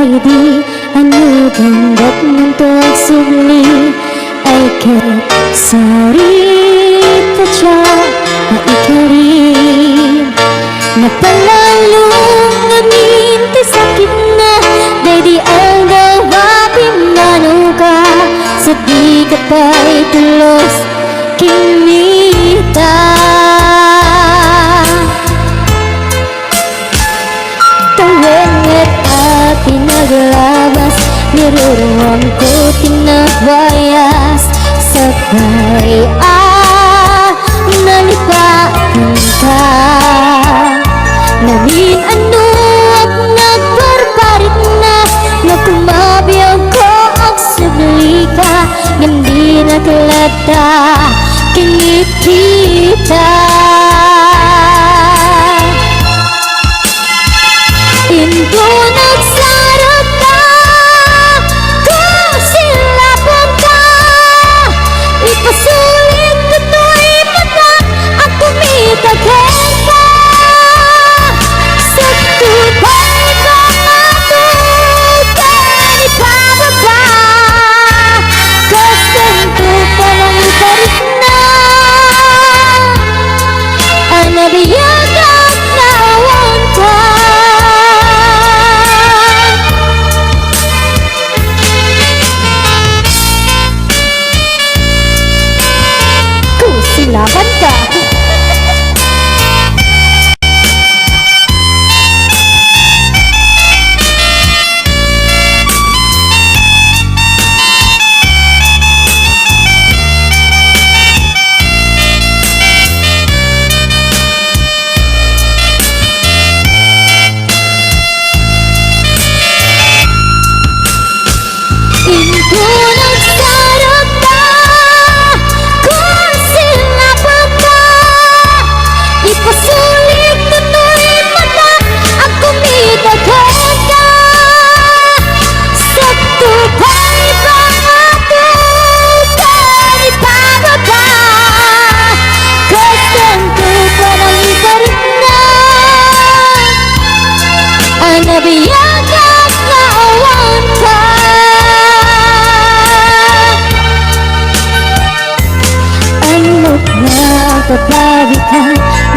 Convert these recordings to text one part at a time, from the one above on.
di ano gandap ng tuwagsubli ay ket sarita siya na ikarin napalalong ngaminte sakit na day ang gawapin manuka sa di ka pa'y tulos kinita tawenget at pinaglabas niruruan ko tinagbayas sabay nalipakan ka namin ano at nagbarbarit na na kumabiyang ko ang subli ka hindi nakalata kinikita Indo nagsarap ka kung sila punta ipasulit ko'y mata at kumitagay ka sa tubay ka matutan ipababa kasanto palang ibarit na ang nabiyag at naawang ka laban ka nabiyag at naawan ka ano't napapawi ka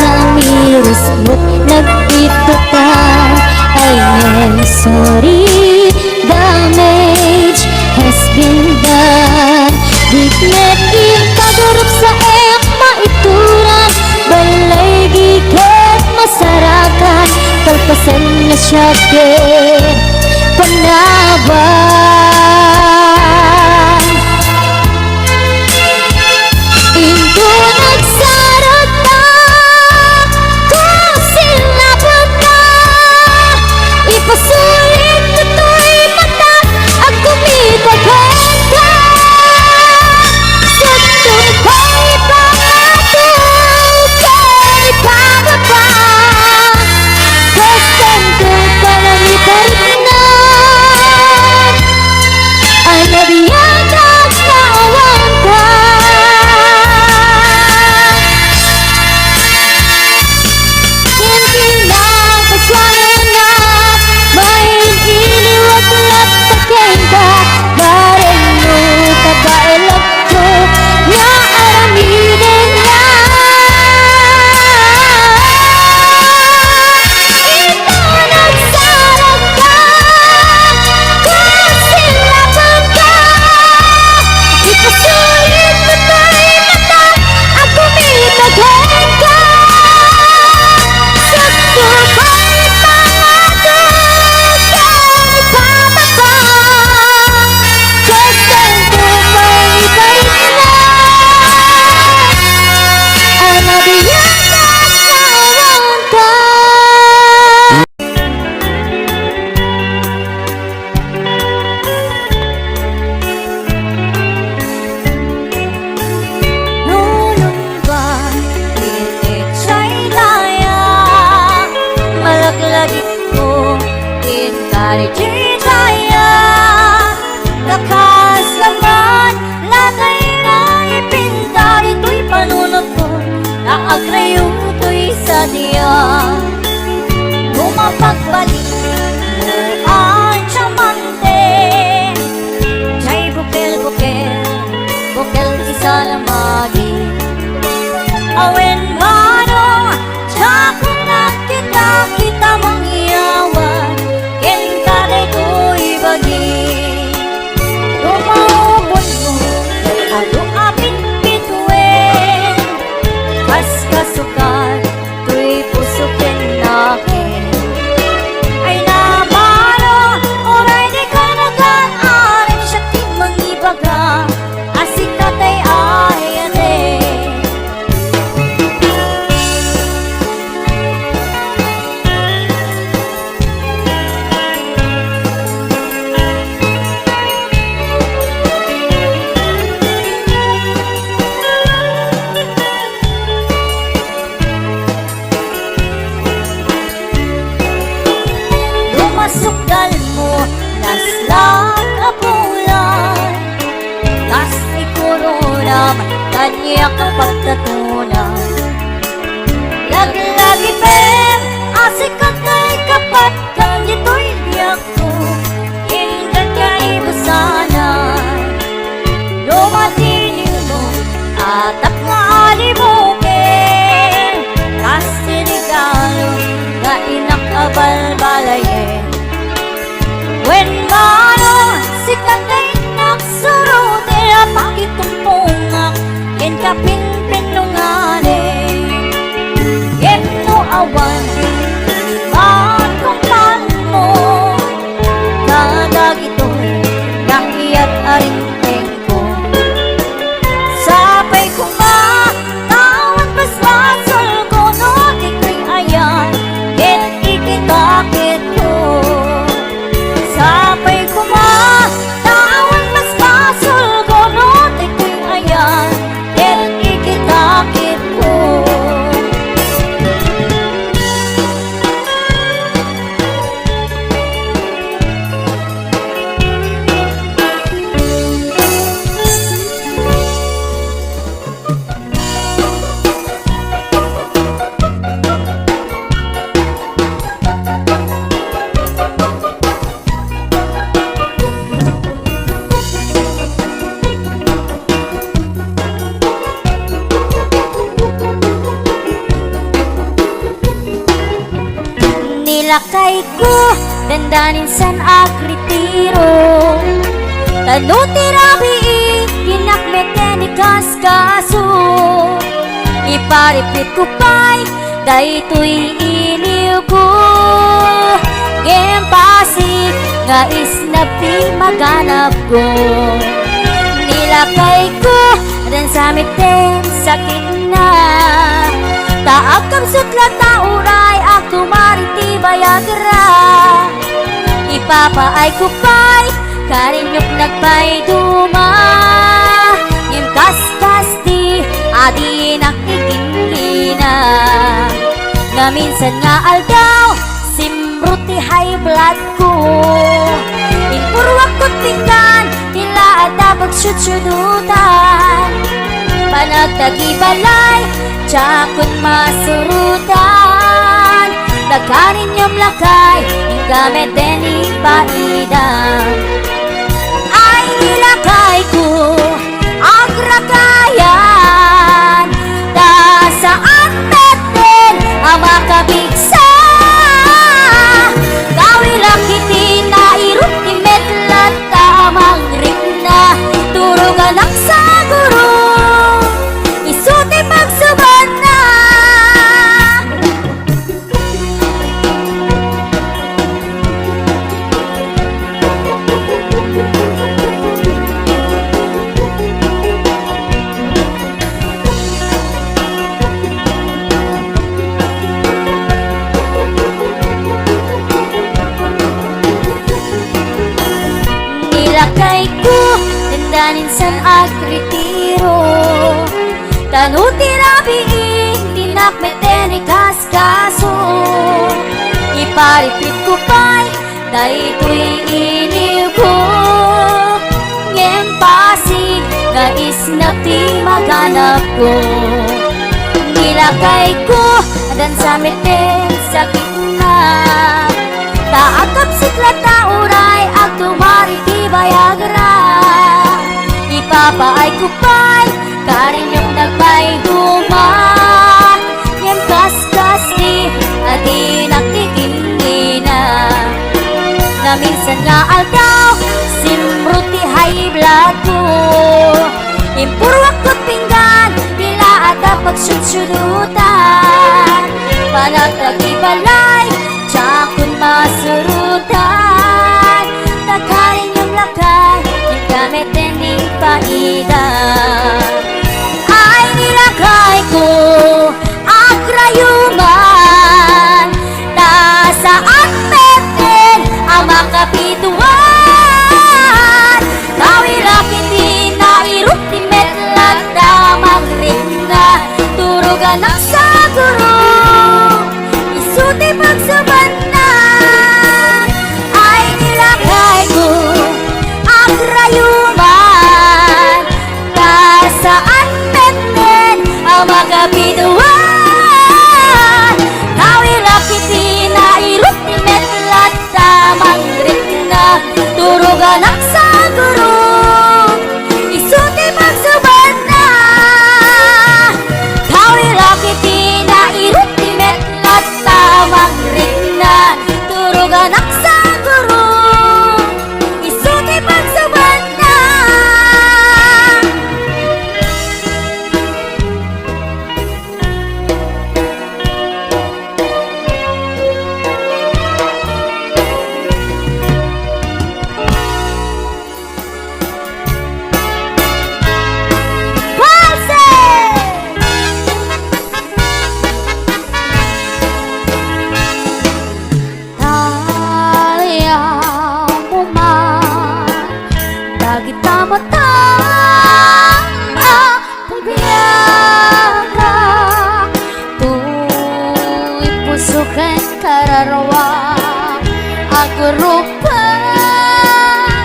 na miris mo't nagpito ka ay sorry damage has been done Dikmet ipagurap sa ek maituran balay giket masarakan kalpasan na siya panaban Indo nagsarap na kung sila punta ipasulit ko'y mata at kumitagay ka sa tubay pangatukan ipababa kasanto palang ibarit na Wen manong Tsako na kita mangyawan Ken kaday to'y bagi Lumaupon mo Ado apit bituin Kas kasukan To'y puso pinakin Ay namano Oray di ka nagaan Siya ting mangibaga Asik katay ayate Lumasukdal mo Naslang kapulan Tas ikurunam Kanya kang pagtatunan Lagi-lagi pem Asik ka kay kapat Kang dito'y diyak ko Ingkat ka ibusanan Lumatinin mo Atap nga alibukin Tas sinigalo Nga inakabalbalayin Wen mano sikat ay naksurute Pakitumpungak ken kapinpinungane Yen no awan Matungpan mo Kadag ito'y Nakiyat arinteng ko Sapay ko ba Tawad basbasol ko No di ko'y ayan Ken ikitakit ko Sapay ko ma Tawad basbasol ko No di ko'y ayan Ken ikitakit ko Nilakay ko Dandanin san akritiro Tanuti rabi Kinakmete ni kaskaso Iparipit ko pa'y Dayto'y iniw ko Gempasik Nga isnapi maganap ko Nilakay ko Dan samiten sakit na Taag kamsut lata uray Ak tumariti bayagra Ipapaay ko pa'y Karinyok nagpay duma Yung kaskas di Adi nakikingina Nga minsan nga aldaw Simruti high blood ko Impurwak ko't pinggan Tila ada pagsyutsyudutan Panagtagibalay Tsakot masurutan Nagkarinyam lakay Gamit din ipaidang Ay nilakay ko Agrakayan Da saan natin Ang makabigsa Kawilak kiti na irut Ni metlat tamang rin na Turugan ang sa guru Isuti magsuban na Nilakay ko Dandanin san agritiro Tanuti rabi Tinakmete ni kaskaso Iparipit ko pa'y Dayto'y iniw ko Ngempasik Nga isnapi maganap ko Nilakay ko Dan samiten sakit na Taakap siklata uray Ag tumariti bayagra Ipapaay ko pa'y Karinyong nagpay duma Minsan nga aldaw, simruti hay blato. Impurwak ko't pinggan, bila ada pagsusunutan. Panatagi balay, tsakon masurutan. Nagkain yung lakay, yung gamit ending paidan. Ay nilagay ko ang krayuman, nasaan metin ang makapituan. Kawilak hindi na irutimet lang damang rin na turugan ng saguro. Isuti pagsaban na ay nilagay ko ang krayuman, nasaan metin ang makapituan. Kawilak hindi na irutimet lang damang rin na turugan ng saguro. Isuti pagsaban na kawilak hindi na irutimet lang damang rin na turugan ng saguro. Isuti pagsaban na. Kararwa agrupa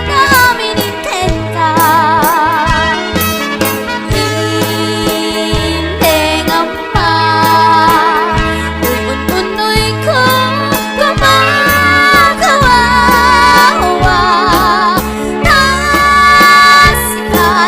namin intenta. Hindi nga ma Unoy ko gumagawa Nasika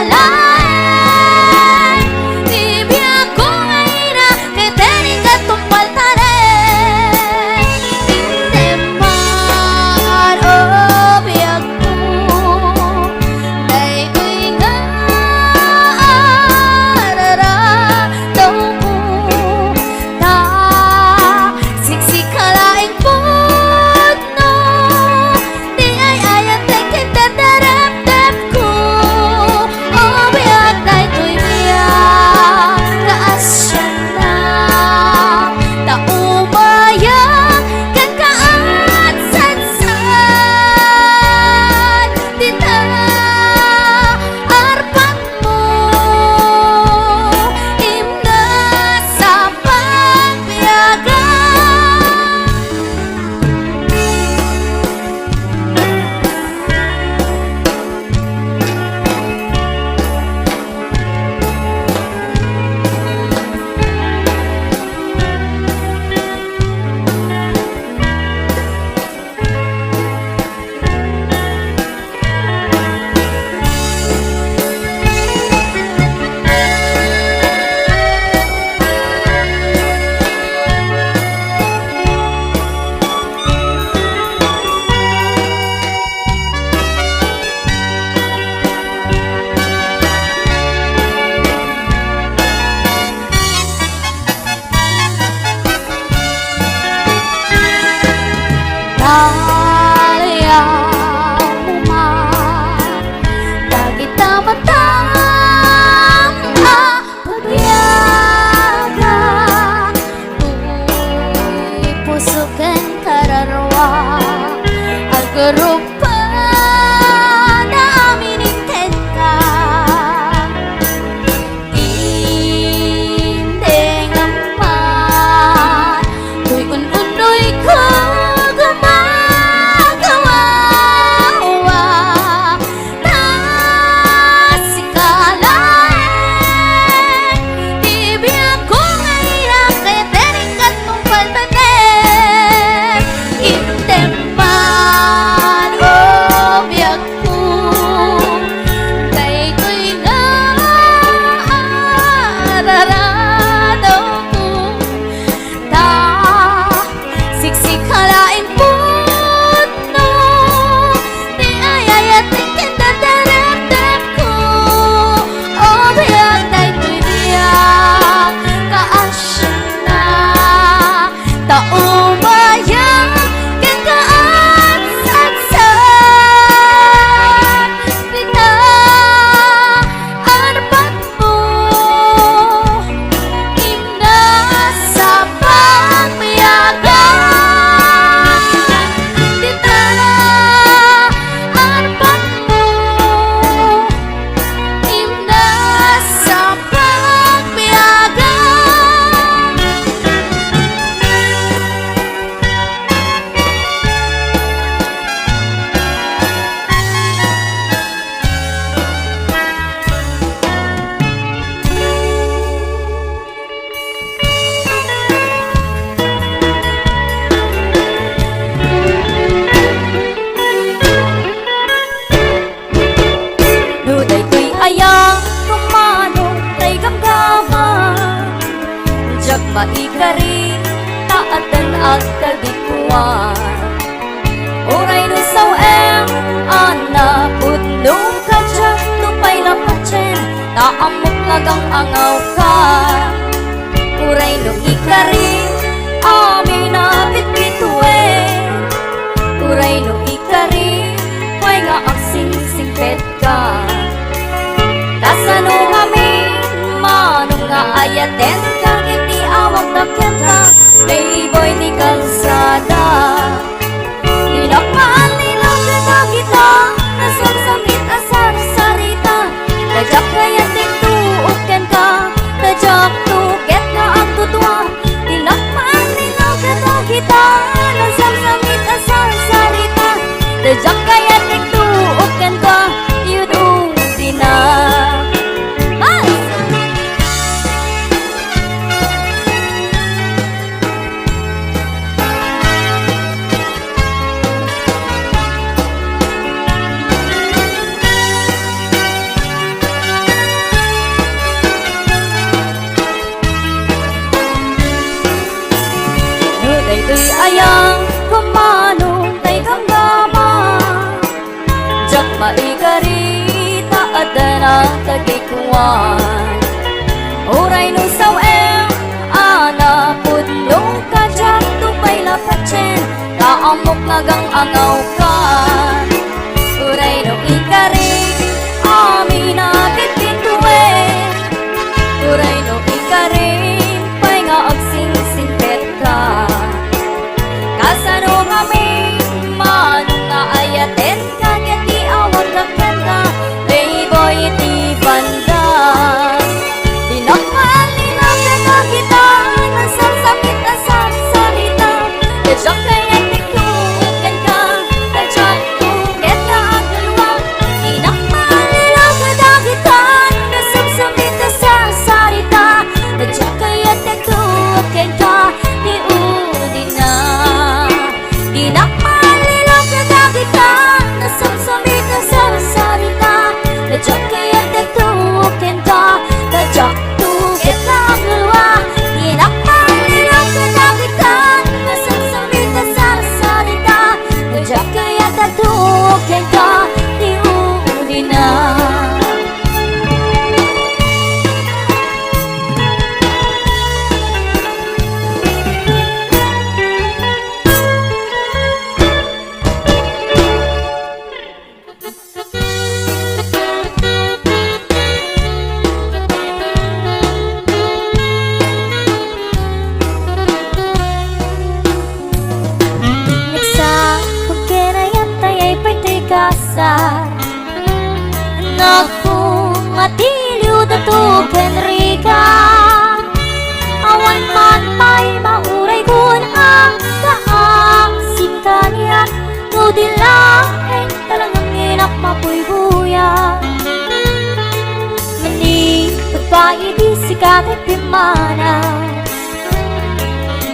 maikari taatan ag kagikuan. Uray no saw ana pudlong ka dyan tupay lapatsin taamok nagang angaw ka. Uray no ikari amin na bitbituwe. Uray no ikari may nga ang singsingpet ka. Kasano kami manong nga ayaten kang hindi awag takyan ka. Playboy ni kalsada dinakmaan nilang kita kita nasamsamit asar sarita. Tajak kaya tiktuukan ka tajak tuket na ang tutua. Dinakmaan nilang kita kita nasamsamit asar sarita. Tajak kaya tiktuukan ka yudu dina. Daytoy ayang kumanong kay kamgama jak maikari taatan ang kagikuan. Uray no saw ana pudlong ka jak tupay lapatsin taamok nagang angaw ka. Uray no ikari amin na bitbituwe. Uray no ikari pay nga agsingsingpet ka. Kasano kami manong nga ayaten kanya di awag lakyan ka. Playboy ti banda dinakmaan nilang kaya kita nasamsamit asar salita. Tajak kaya tiktuukan ka tajak tuket na ang dalawa. Dinakmaan nilang kaya kita nasamsamit asar salita. Tajak kaya tiktuukan ka di udin na. Dinakmaan nilang kaya kita nasamsamit asar salita. Tajak kaya tiktuukan ka tajak tuket na ang dalawa. Dinakmaan nilang kaya kita nasamsamit asar salita. Tajak kaya tiktuukan ka di udin na. Nagpung matiliw dato Kenrika awan man may mauray kun ang kaang sintanian. Nudin lang ay talagang inak mapuy-buya. Mani pagpaidi sikat ay pimana.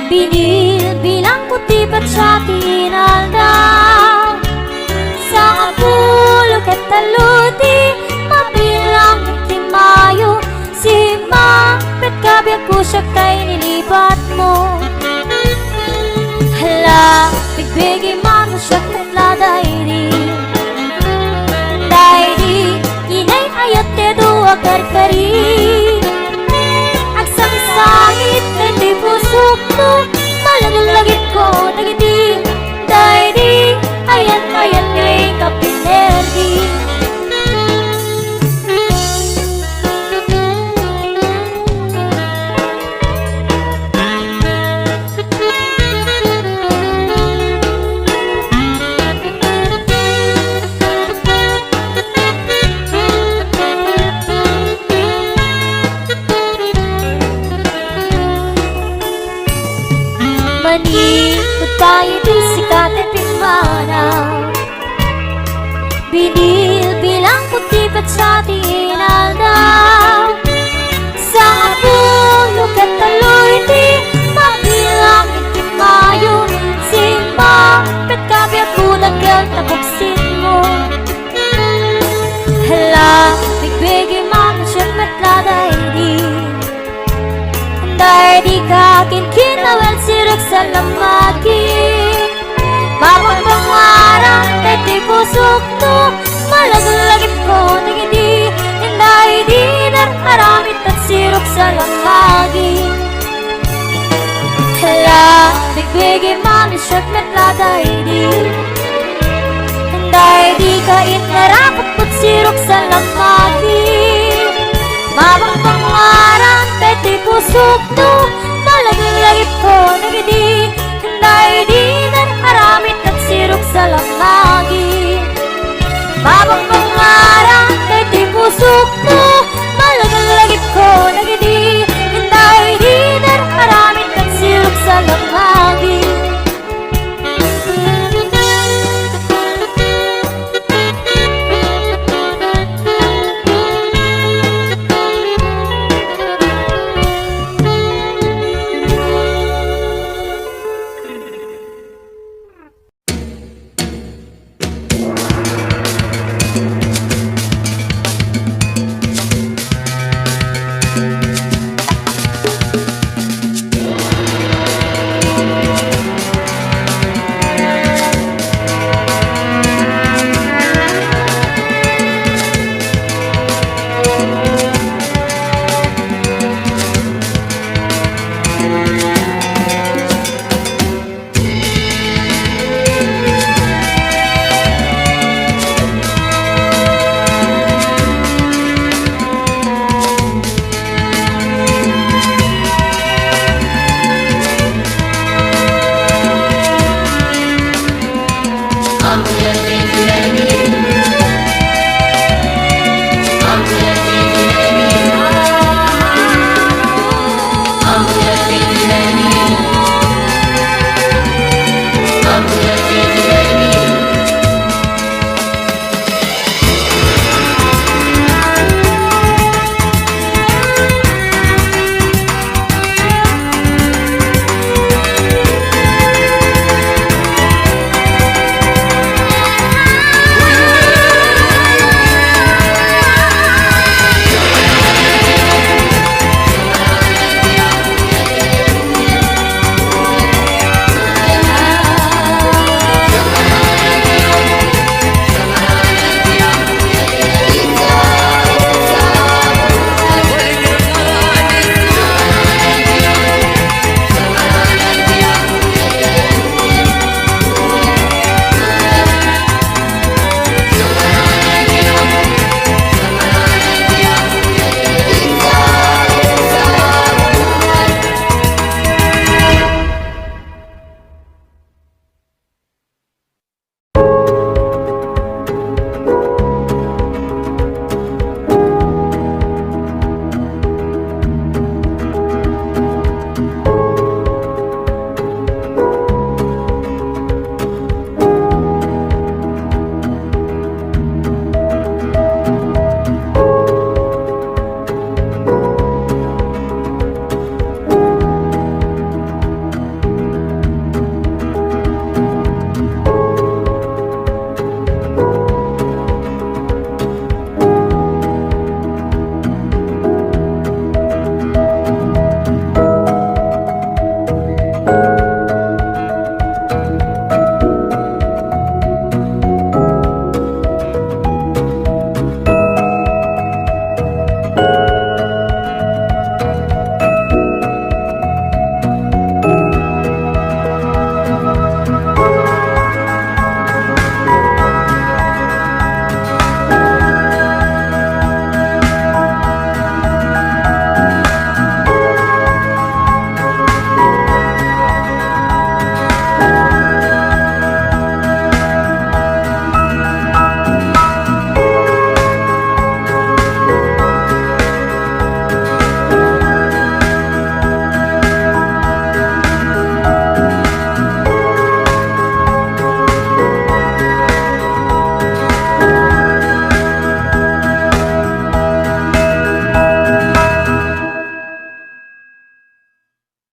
Binil bilang puti pat siya tinaldaw. Sa kapulo kataluti mabilang timayo. Si mapet kabiyak ko siya kay nilipat mo. Hala, bigbigi man mo siya kanla dayri. Dayri, inay ayat te doa karkari. Agsang sangit na di pusok mo. Malagalagit ko nagiti. Dayri, ayat ngay kapinerdi. Mani pagpaiti sikat ay pimana. Binil bilang puti pat sa tinaldaw. Sa pulo kataloy di mabilang itimayo. Si mapet kabiyak bulag yung tapoksin mo. Hala, bigbigi man siya matla dahil di ka sa lamagi. Babang pangarang teti pusok to malaglagip ko nagidi hinday di nararamit at sirok sa lamagi. Hala bigbigi mami syat metladay di hinday di kait narakot put sirok sa lamagi. Babang pangarang teti pusok to malaglagip ko nagidi hinday di nararamit at sirok sa lamagi. Babang pangarang teti pusok to